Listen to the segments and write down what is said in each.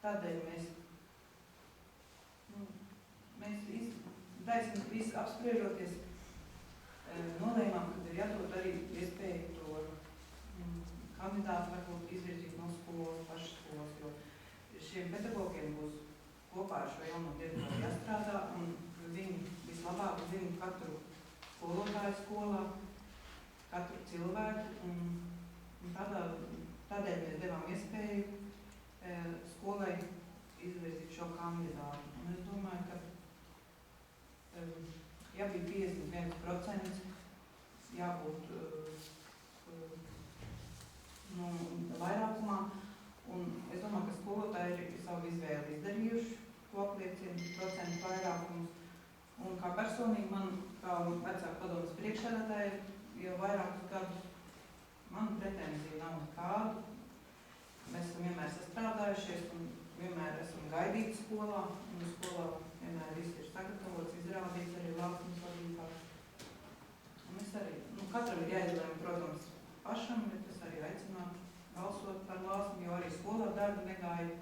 Tādēļ mēs visi apspriežoties nolēmām, ka ir jādod arī iespēju to kandidātu varbūt izvirzīt no skolas, pašas skolas, jo šiem pedagogiem būs kopā ar šo jauno direktoru jāstrādā, un viņi vislabāk zina katru skolotāju skolā, katru cilvēku, un tādēļ mēs devām iespēju skolai izvirzīt šo kandidātu. Un es domāju, ka ja bija 51% jābūt vairākumā, un es domāju, ka skolotāji ir savu izvēli izdarījuši, to apliecina procentu vairākumus, un kā personīgi man, kā vecāku padomas priekšsēdētāji, jau vairākus gadus, man pretenzija nav nekādu. Mēs esam vienmēr sastrādājušies un vienmēr esam gaidīti skolā, un skolā vienmēr viss ir sagatavots, izrādīts arī lauksmes vadītājs. Un es arī, katram ir jāizlēma, protams, pašam, bet es arī aicinātu balsot par lāsmu, jo arī skolā darbu negāja.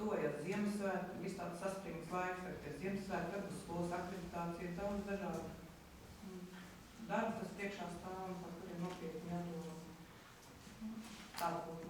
Tojas Ziemassvētku, viss tāds saspringts laiks, tagad Ziemassvētku, varbūt skolas akreditācija, daudz dažādu darbu, tas priekšā stāv un par kuriem nopietni jādomā. Tāds būtu